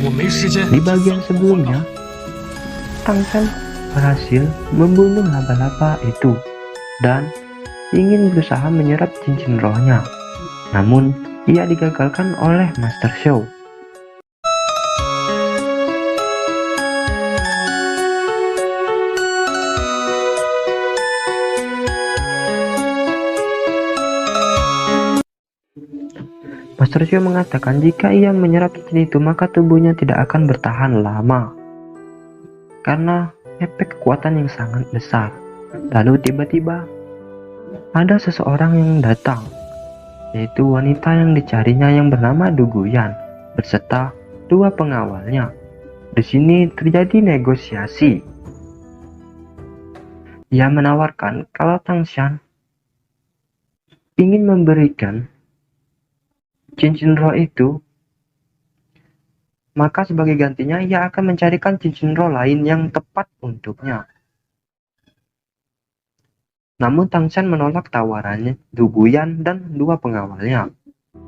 Di bagian sebelumnya, Tang Shan berhasil membunuh laba-laba itu dan ingin berusaha menyerap cincin rohnya. Namun, ia digagalkan oleh Master Xiao. Master Xiao mengatakan jika ia menyerap cincin itu maka tubuhnya tidak akan bertahan lama karena efek kekuatan yang sangat besar. Lalu tiba-tiba ada seseorang yang datang, yaitu wanita yang dicarinya yang bernama Du Guyan beserta dua pengawalnya. Di sini terjadi negosiasi. Ia menawarkan kalau Tang Shan ingin memberikan cincin roh itu, maka sebagai gantinya ia akan mencarikan cincin roh lain yang tepat untuknya. Namun Tang Shan menolak tawarannya Du Guyan dan dua pengawalnya.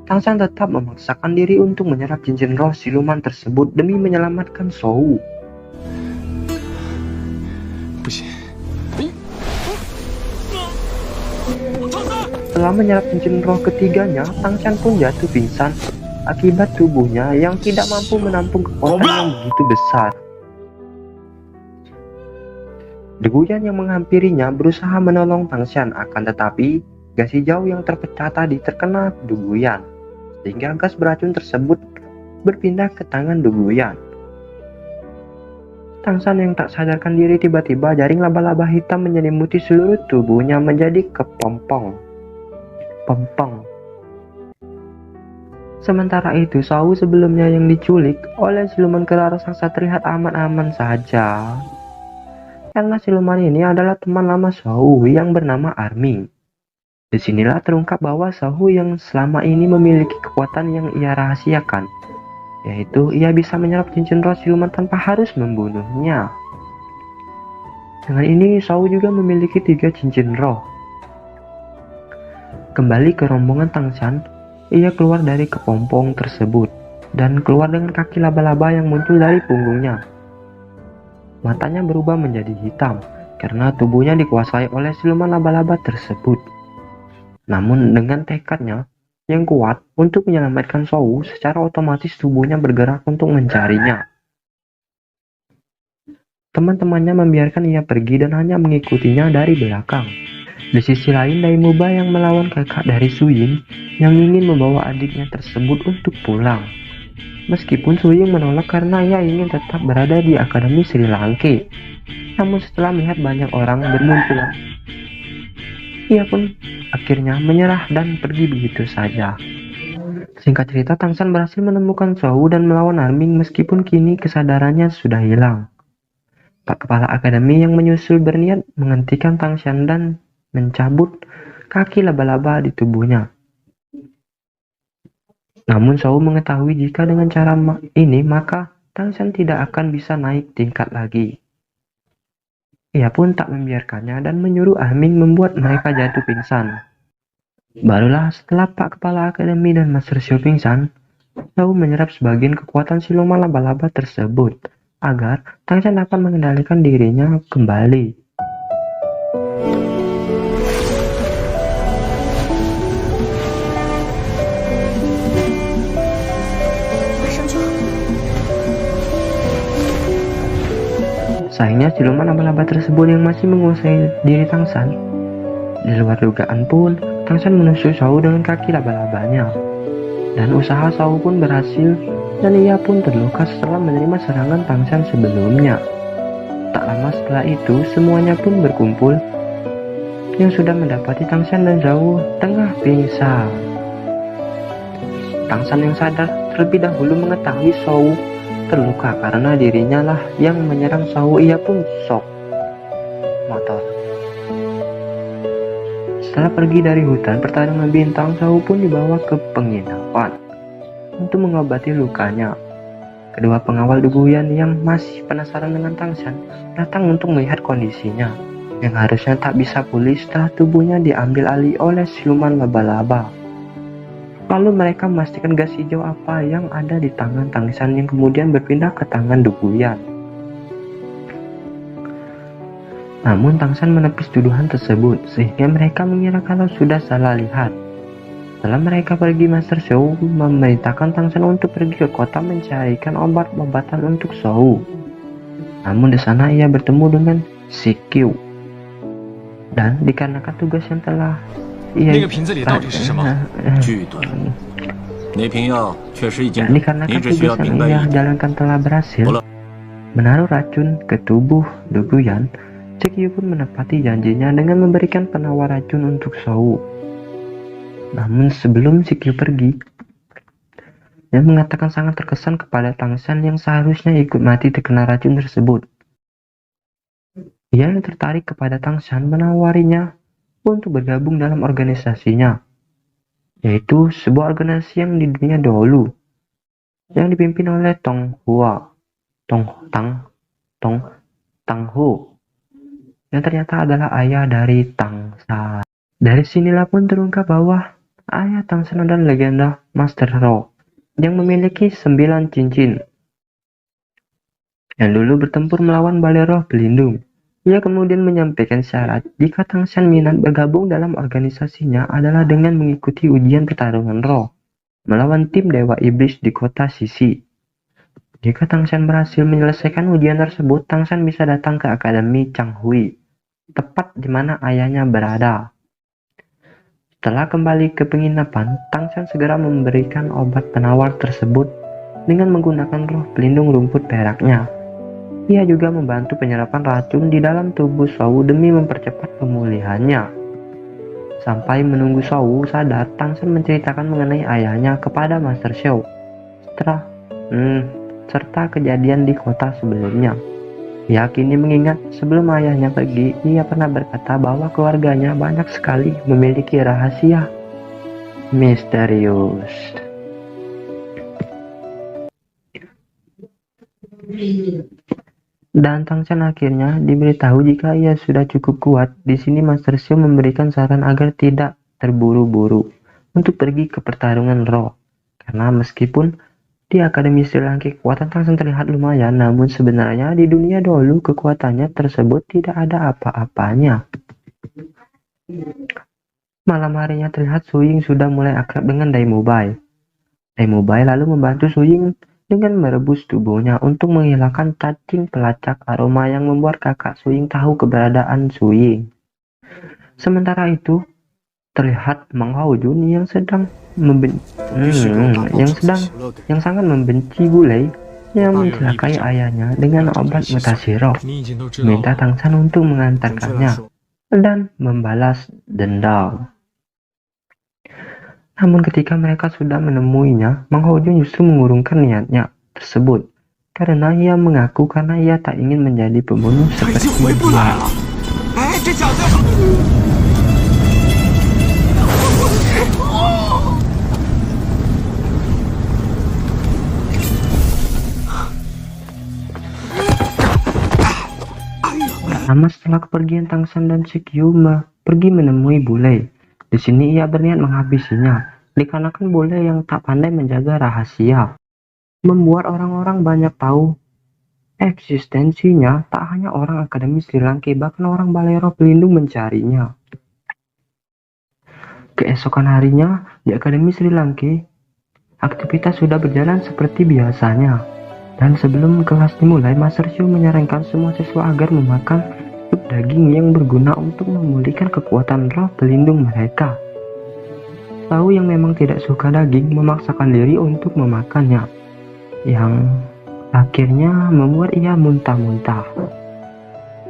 Tang Shan tetap memaksakan diri untuk menyerap cincin roh siluman tersebut demi menyelamatkan Shou. Setelah menyerap cincin roh ketiganya, Tang Shan pun jatuh pingsan akibat tubuhnya yang tidak mampu menampung kekuatan yang begitu besar. Du Guyan yang menghampirinya berusaha menolong Tang Shan, akan tetapi gas hijau yang terpecah tadi terkena Du Guyan, sehingga gas beracun tersebut berpindah ke tangan Du Guyan. Tang Shan yang tak sadarkan diri, tiba-tiba jaring laba-laba hitam menyelimuti seluruh tubuhnya menjadi kepompong. Sementara itu, Shou sebelumnya yang diculik oleh siluman kera raksasa terlihat aman-aman saja. Karena siluman ini adalah teman lama Shou yang bernama Arming. Disinilah terungkap bahwa Shou yang selama ini memiliki kekuatan yang ia rahasiakan, yaitu ia bisa menyerap cincin roh siluman tanpa harus membunuhnya. Dengan ini, Shou juga memiliki 3 cincin roh. Kembali ke rombongan Tang Shan, ia keluar dari kepompong tersebut dan keluar dengan kaki laba-laba yang muncul dari punggungnya. Matanya berubah menjadi hitam karena tubuhnya dikuasai oleh siluman laba-laba tersebut. Namun dengan tekadnya yang kuat untuk menyelamatkan Shou, secara otomatis tubuhnya bergerak untuk mencarinya. Teman-temannya membiarkan ia pergi dan hanya mengikutinya dari belakang. Di sisi lain, Dai Muba yang melawan kakak dari Su Ying yang ingin membawa adiknya tersebut untuk pulang. Meskipun Su Ying menolak karena ia ingin tetap berada di Akademi Sri Langke. Namun setelah melihat banyak orang bermunculan, ia pun akhirnya menyerah dan pergi begitu saja. Singkat cerita, Tang Shan berhasil menemukan Shou dan melawan Arming meskipun kini kesadarannya sudah hilang. Pak Kepala Akademi yang menyusul berniat menghentikan Tang Shan dan mencabut kaki laba-laba di tubuhnya. Namun Shou mengetahui jika dengan cara ini maka Tang Shan tidak akan bisa naik tingkat lagi. Ia pun tak membiarkannya dan menyuruh Arming membuat mereka jatuh pingsan. Barulah setelah Pak Kepala Akademi dan Master Xiao pingsan, Shou menyerap sebagian kekuatan siluman laba-laba tersebut agar Tang Shan dapat mengendalikan dirinya kembali. Sayangnya siluman laba-laba tersebut yang masih menguasai diri Tang Shan. Di luar dugaan pun, Tang Shan menusuk Shou dengan kaki laba-labanya. Dan usaha Shou pun berhasil dan ia pun terluka setelah menerima serangan Tang Shan sebelumnya. Tak lama setelah itu, semuanya pun berkumpul yang sudah mendapati Tang Shan dan Shou tengah pingsan. Tang Shan yang sadar terlebih dahulu mengetahui Shou terluka karena dirinya lah yang menyerang Shou. Ia pun shock motor. Setelah pergi dari hutan pertarungan bintang, Shou pun dibawa ke penginapan untuk mengobati lukanya. Kedua pengawal Du Guyan yang masih penasaran dengan Tang Shan datang untuk melihat kondisinya yang harusnya tak bisa pulih setelah tubuhnya diambil alih oleh siluman laba-laba. Lalu mereka memastikan gas hijau apa yang ada di tangan Tangshan yang kemudian berpindah ke tangan Duguyan. Namun Tangshan menepis tuduhan tersebut sehingga mereka mengira kalau sudah salah lihat. Setelah mereka pergi, Master Shou memerintahkan Tangshan untuk pergi ke kota mencarikan obat-obatan untuk Shou. Namun di sana ia bertemu dengan Shikyu. Dan dikarenakan tugas yang telah ia dikarenakan tugas yang ia jalankan telah berhasil menaruh racun ke tubuh Duguyan, Shikyu pun menepati janjinya dengan memberikan penawar racun untuk Shou. Namun sebelum Shikyu pergi, dia mengatakan sangat terkesan kepada Tangshan yang seharusnya ikut mati terkena racun tersebut. Ia tertarik kepada Tangshan menawarinya untuk bergabung dalam organisasinya, yaitu sebuah organisasi yang di dunia dahulu yang dipimpin oleh Tang Ho, yang ternyata adalah ayah dari Tangshan. Dari sinilah pun terungkap bahwa ayah Tangshan adalah legenda Master Roh yang memiliki 9 cincin yang dulu bertempur melawan Balai Roh Pelindung. Ia kemudian menyampaikan syarat jika Tangshan minat bergabung dalam organisasinya adalah dengan mengikuti ujian pertarungan roh melawan tim Dewa Iblis di kota Sisi. Jika Tangshan berhasil menyelesaikan ujian tersebut, Tangshan bisa datang ke Akademi Changhui, tepat di mana ayahnya berada. Setelah kembali ke penginapan, Tangshan segera memberikan obat penawar tersebut dengan menggunakan roh pelindung rumput peraknya. Ia juga membantu penyerapan racun di dalam tubuh Shou demi mempercepat pemulihannya. Sampai menunggu Shou sadar, Tangshan menceritakan mengenai ayahnya kepada Master Shou serta kejadian di kota sebelumnya. Ia kini mengingat sebelum ayahnya pergi, ia pernah berkata bahwa keluarganya banyak sekali memiliki rahasia misterius. Dan Tangshan akhirnya diberitahu jika ia sudah cukup kuat. Di sini Master Shou memberikan saran agar tidak terburu-buru untuk pergi ke pertarungan roh. Karena meskipun di Akademi Sri Lanka kekuatan Tangshan terlihat lumayan, namun sebenarnya di dunia dahulu kekuatannya tersebut tidak ada apa-apanya. Malam harinya terlihat Su Ying sudah mulai akrab dengan Dai Mubai. Dai Mubai lalu membantu Su Ying dengan merebus tubuhnya untuk menghilangkan cacing pelacak aroma yang membuat kakak Su Ying tahu keberadaan Su Ying. Sementara itu, terlihat Mang Hao Jun yang sangat membenci bule yang mencelakai ayahnya dengan obat mutasi roh, minta Tangshan untuk mengantarkannya dan membalas dendam. Namun ketika mereka sudah menemuinya, Mang Hao Jun justru mengurungkan niatnya tersebut karena ia mengaku karena ia tak ingin menjadi pembunuh seperti dia. Lama setelah kepergian Tangshan dan Shikyu pergi menemui bule. Di sini ia berniat menghabisinya, dikarenakan bule yang tak pandai menjaga rahasia, membuat orang-orang banyak tahu eksistensinya. Tak hanya orang Akademi Sri Lanka, bahkan orang Balai Roh Pelindung mencarinya. Keesokan harinya, di Akademi Sri Lanka, aktivitas sudah berjalan seperti biasanya. Dan sebelum kelas dimulai, Master Shou menyarankan semua siswa agar memakan sup daging yang berguna untuk memulihkan kekuatan roh pelindung mereka. Shou yang memang tidak suka daging memaksakan diri untuk memakannya, yang akhirnya membuat ia muntah-muntah.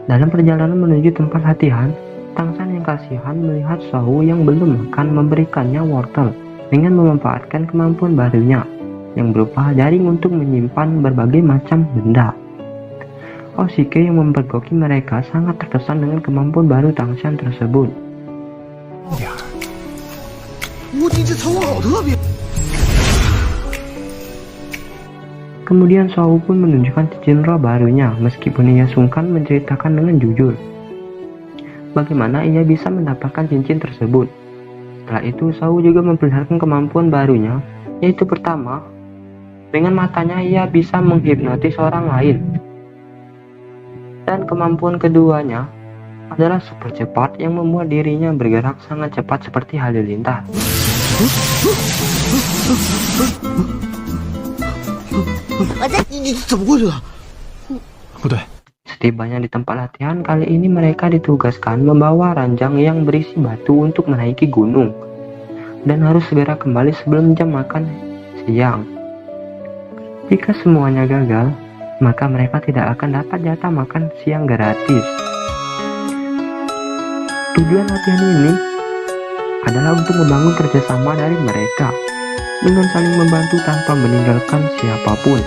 Dalam perjalanan menuju tempat latihan, Tangshan yang kasihan melihat Shou yang belum makan memberikannya wortel dengan memanfaatkan kemampuan barunya yang berupa jaring untuk menyimpan berbagai macam benda. Oshike yang mempergoki mereka sangat terkesan dengan kemampuan baru Tangshan tersebut. Kemudian Shou pun menunjukkan cincin roh barunya, meskipun ia sungkan menceritakan dengan jujur bagaimana ia bisa mendapatkan cincin tersebut. Setelah itu, Sau juga memperlihatkan kemampuan barunya, yaitu pertama, dengan matanya ia bisa menghipnotis orang lain. Dan kemampuan keduanya adalah super cepat yang membuat dirinya bergerak sangat cepat seperti halilintar. 你怎么过去的？不对， Setibanya di tempat latihan, kali ini mereka ditugaskan membawa ranjang yang berisi batu untuk menaiki gunung, dan harus segera kembali sebelum jam makan siang. Jika semuanya gagal, maka mereka tidak akan dapat jatah makan siang gratis. Tujuan latihan ini adalah untuk membangun kerjasama dari mereka dengan saling membantu tanpa meninggalkan siapapun.